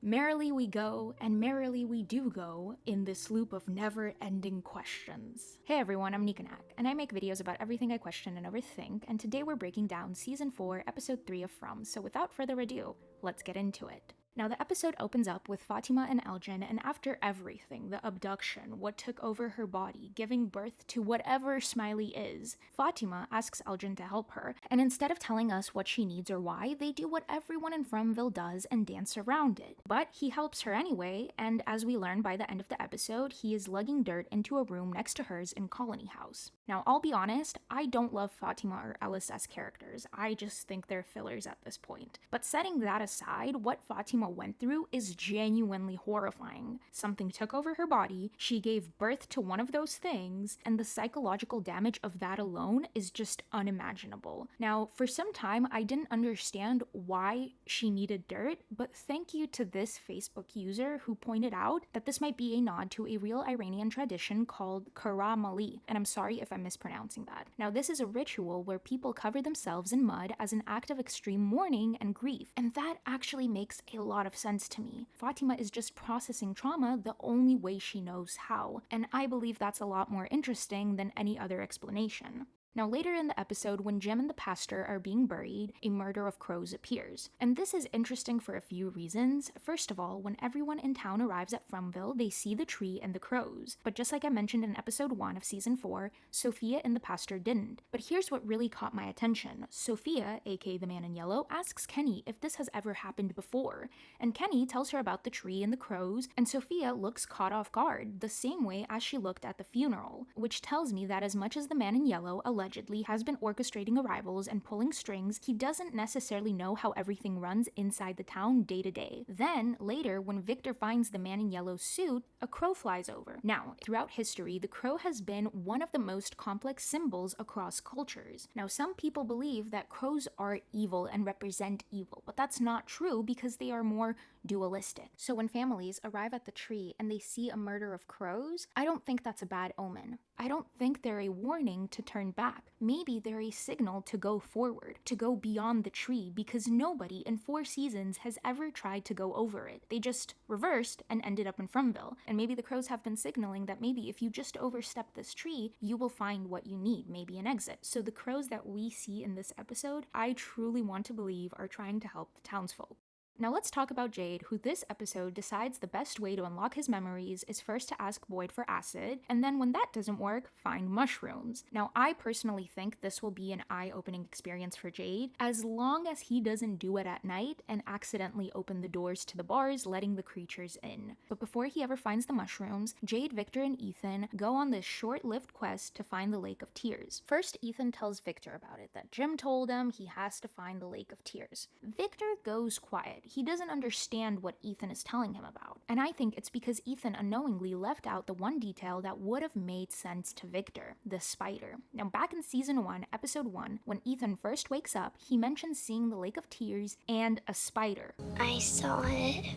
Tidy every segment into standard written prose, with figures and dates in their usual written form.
Merrily we go, and merrily we do go in this loop of never-ending questions. Hey everyone, I'm Nikanak, and I make videos about everything I question and overthink, and today we're breaking down Season 4, Episode 3 of From, so without further ado, let's get into it. Now, the episode opens up with Fatima and Elgin, and after everything, the abduction, what took over her body, giving birth to whatever Smiley is, Fatima asks Elgin to help her, and instead of telling us what she needs or why, they do what everyone in Fromville does and dance around it. But he helps her anyway, and as we learn by the end of the episode, he is lugging dirt into a room next to hers in Colony House. Now, I'll be honest, I don't love Fatima or Ellis as characters. I just think they're fillers at this point. But setting that aside, what Fatima went through is genuinely horrifying. Something took over her body, she gave birth to one of those things, and the psychological damage of that alone is just unimaginable. Now, for some time, I didn't understand why she needed dirt, but thank you to this Facebook user who pointed out that this might be a nod to a real Iranian tradition called Kara Mali, and I'm sorry if I'm mispronouncing that. Now, this is a ritual where people cover themselves in mud as an act of extreme mourning and grief, and that actually makes a lot of sense to me. Fatima is just processing trauma the only way she knows how, and I believe that's a lot more interesting than any other explanation. Now, later in the episode, when Jim and the pastor are being buried, a murder of crows appears. And this is interesting for a few reasons. First of all, when everyone in town arrives at Fromville, they see the tree and the crows. But just like I mentioned in episode 1 of season 4, Sofia and the pastor didn't. But here's what really caught my attention. Sofia, aka the man in yellow, asks Kenny if this has ever happened before. And Kenny tells her about the tree and the crows, and Sofia looks caught off guard, the same way as she looked at the funeral. Which tells me that as much as the man in yellow allegedly has been orchestrating arrivals and pulling strings, he doesn't necessarily know how everything runs inside the town day to day. Then, later, when Victor finds the man in yellow's suit, a crow flies over. Now, throughout history, the crow has been one of the most complex symbols across cultures. Now, some people believe that crows are evil and represent evil, but that's not true because they are more dualistic. So when families arrive at the tree and they see a murder of crows, I don't think that's a bad omen. I don't think they're a warning to turn back. Maybe they're a signal to go forward, to go beyond the tree, because nobody in 4 seasons has ever tried to go over it. They just reversed and ended up in Fromville. And maybe the crows have been signaling that maybe if you just overstep this tree, you will find what you need, maybe an exit. So the crows that we see in this episode, I truly want to believe are trying to help the townsfolk. Now let's talk about Jade, who this episode decides the best way to unlock his memories is first to ask Boyd for acid, and then when that doesn't work, find mushrooms. Now I personally think this will be an eye-opening experience for Jade, as long as he doesn't do it at night and accidentally open the doors to the bars, letting the creatures in. But before he ever finds the mushrooms, Jade, Victor, and Ethan go on this short-lived quest to find the Lake of Tears. First, Ethan tells Victor about it, that Jim told him he has to find the Lake of Tears. Victor goes quiet. He doesn't understand what Ethan is telling him about. And I think it's because Ethan unknowingly left out the one detail that would have made sense to Victor, the spider. Now, back in season 1, episode 1, when Ethan first wakes up, he mentions seeing the Lake of Tears and a spider. I saw it.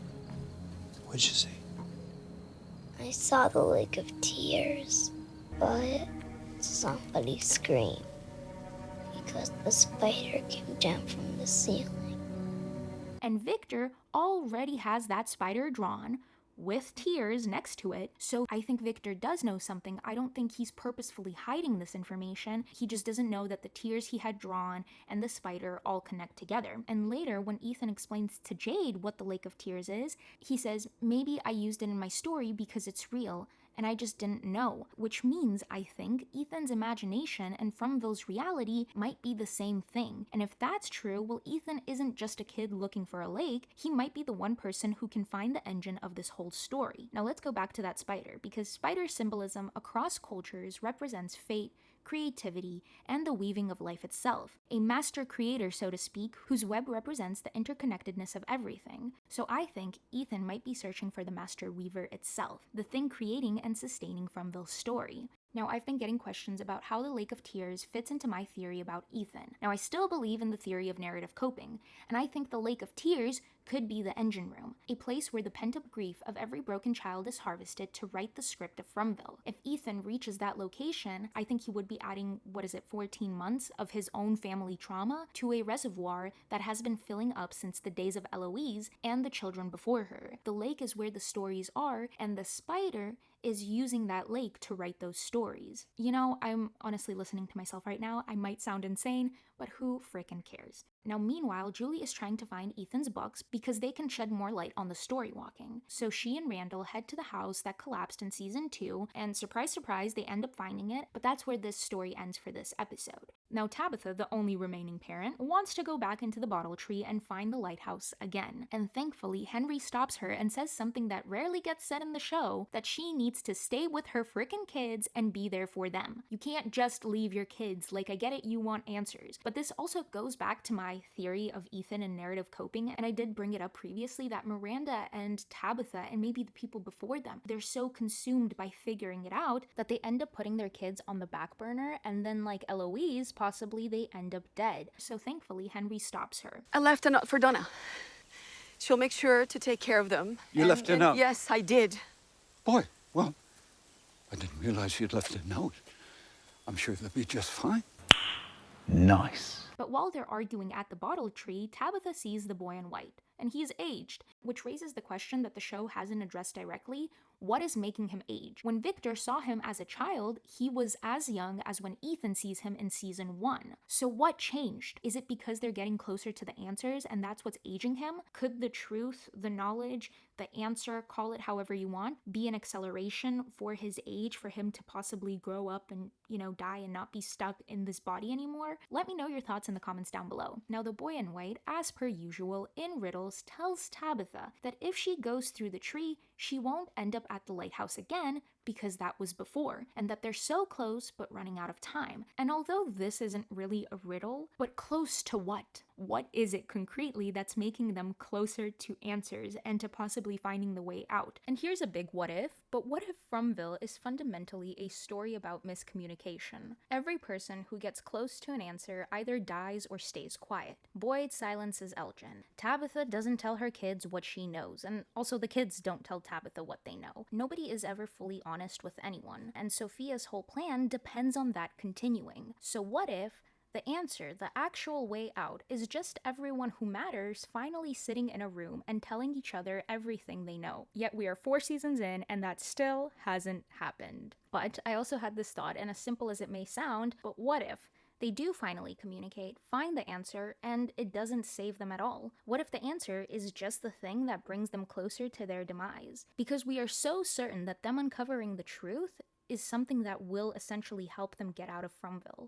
What'd you say? I saw the Lake of Tears, but somebody screamed because the spider came down from the ceiling. And Victor already has that spider drawn with tears next to it, so I think Victor does know something. I don't think he's purposefully hiding this information. He just doesn't know that the tears he had drawn and the spider all connect together. And later, when Ethan explains to Jade what the Lake of Tears is, he says, maybe I used it in my story because it's real, and I just didn't know, which means I think Ethan's imagination and Fromville's reality might be the same thing. And if that's true, well, Ethan isn't just a kid looking for a lake, he might be the one person who can find the engine of this whole story. Now let's go back to that spider, because spider symbolism across cultures represents fate, creativity, and the weaving of life itself. A master creator, so to speak, whose web represents the interconnectedness of everything. So I think Ethan might be searching for the master weaver itself, the thing creating and sustaining Fromville's story. Now, I've been getting questions about how the Lake of Tears fits into my theory about Ethan. Now, I still believe in the theory of narrative coping, and I think the Lake of Tears could be the engine room, a place where the pent-up grief of every broken child is harvested to write the script of Fromville. If Ethan reaches that location, I think he would be adding, 14 months of his own family trauma to a reservoir that has been filling up since the days of Eloise and the children before her. The lake is where the stories are, and the spider is using that lake to write those stories. You know, I'm honestly listening to myself right now. I might sound insane, but who frickin' cares? Now, meanwhile, Julie is trying to find Ethan's books because they can shed more light on the story walking. So she and Randall head to the house that collapsed in season 2, and surprise, surprise, they end up finding it, but that's where this story ends for this episode. Now, Tabitha, the only remaining parent, wants to go back into the bottle tree and find the lighthouse again. And thankfully, Henry stops her and says something that rarely gets said in the show, that she needs to stay with her frickin' kids and be there for them. You can't just leave your kids. Like, I get it, you want answers. But this also goes back to my theory of Ethan and narrative coping, and I did bring it up previously that Miranda and Tabitha, and maybe the people before them, they're so consumed by figuring it out that they end up putting their kids on the back burner, and then like Eloise, possibly they end up dead. So thankfully, Henry stops her. I left a note for Donna. She'll make sure to take care of them. You left a note? Yes, I did. Boy, well, I didn't realize you'd left a note. I'm sure they'll be just fine. Nice. But while they're arguing at the bottle tree, Tabitha sees the boy in white, and he's aged, which raises the question that the show hasn't addressed directly: what is making him age? When Victor saw him as a child, he was as young as when Ethan sees him in season 1. So what changed? Is it because they're getting closer to the answers and that's what's aging him? Could the truth, the knowledge, the answer, call it however you want, be an acceleration for his age, for him to possibly grow up and, die and not be stuck in this body anymore? Let me know your thoughts in the comments down below. Now, the boy in white, as per usual, in riddles, tells Tabitha that if she goes through the tree, she won't end up at the lighthouse again because that was before, and that they're so close but running out of time. And although this isn't really a riddle, but close to what? What is it concretely that's making them closer to answers and to possibly finding the way out? And here's a big what if, but what if Fromville is fundamentally a story about miscommunication? Every person who gets close to an answer either dies or stays quiet. Boyd silences Elgin. Tabitha doesn't tell her kids what she knows, and also the kids don't tell Tabitha what they know. Nobody is ever fully honest with anyone, and Sofia's whole plan depends on that continuing. So what if the answer, the actual way out, is just everyone who matters finally sitting in a room and telling each other everything they know? Yet we are 4 seasons in, and that still hasn't happened. But I also had this thought, and as simple as it may sound, but what if they do finally communicate, find the answer, and it doesn't save them at all? What if the answer is just the thing that brings them closer to their demise? Because we are so certain that them uncovering the truth is something that will essentially help them get out of Fromville.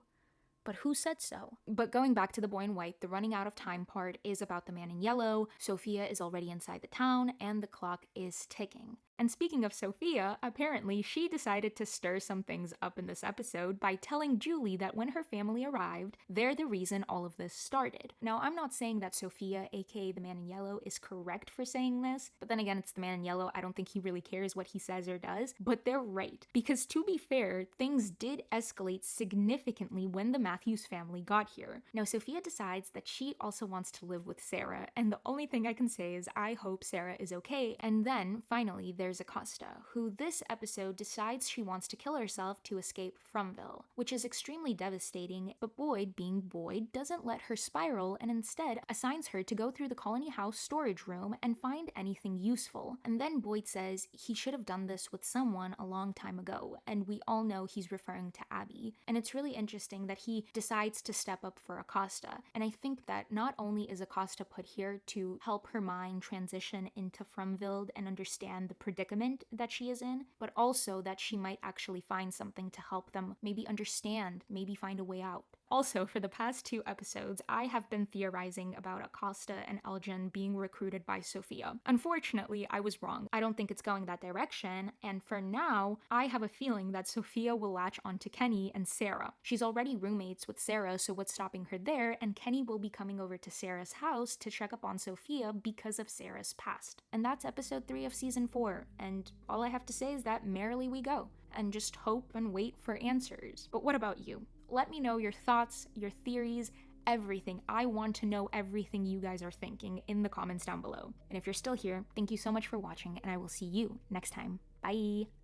But who said so? But going back to the boy in white, the running out of time part is about the man in yellow. Sofia is already inside the town, and the clock is ticking. And speaking of Sofia, apparently she decided to stir some things up in this episode by telling Julie that when her family arrived, they're the reason all of this started. Now, I'm not saying that Sofia, aka the man in yellow, is correct for saying this, but then again, it's the man in yellow. I don't think he really cares what he says or does, but they're right. Because to be fair, things did escalate significantly when the Matthews family got here. Now, Sofia decides that she also wants to live with Sara, and the only thing I can say is I hope Sara is okay. And then, finally, there's Acosta, who this episode decides she wants to kill herself to escape Fromville, which is extremely devastating, but Boyd, being Boyd, doesn't let her spiral and instead assigns her to go through the Colony House storage room and find anything useful. And then Boyd says he should have done this with someone a long time ago, and we all know he's referring to Abby. And it's really interesting that he decides to step up for Acosta, and I think that not only is Acosta put here to help her mind transition into Fromville and understand the predicament that she is in, but also that she might actually find something to help them maybe understand, maybe find a way out. Also, for the past 2 episodes, I have been theorizing about Acosta and Elgin being recruited by Sofia. Unfortunately, I was wrong. I don't think it's going that direction, and for now, I have a feeling that Sofia will latch onto Kenny and Sara. She's already roommates with Sara, so what's stopping her there? And Kenny will be coming over to Sara's house to check up on Sofia because of Sara's past. And that's episode 3 of season 4, and all I have to say is that merrily we go, and just hope and wait for answers. But what about you? Let me know your thoughts, your theories, everything. I want to know everything you guys are thinking in the comments down below. And if you're still here, thank you so much for watching, and I will see you next time. Bye!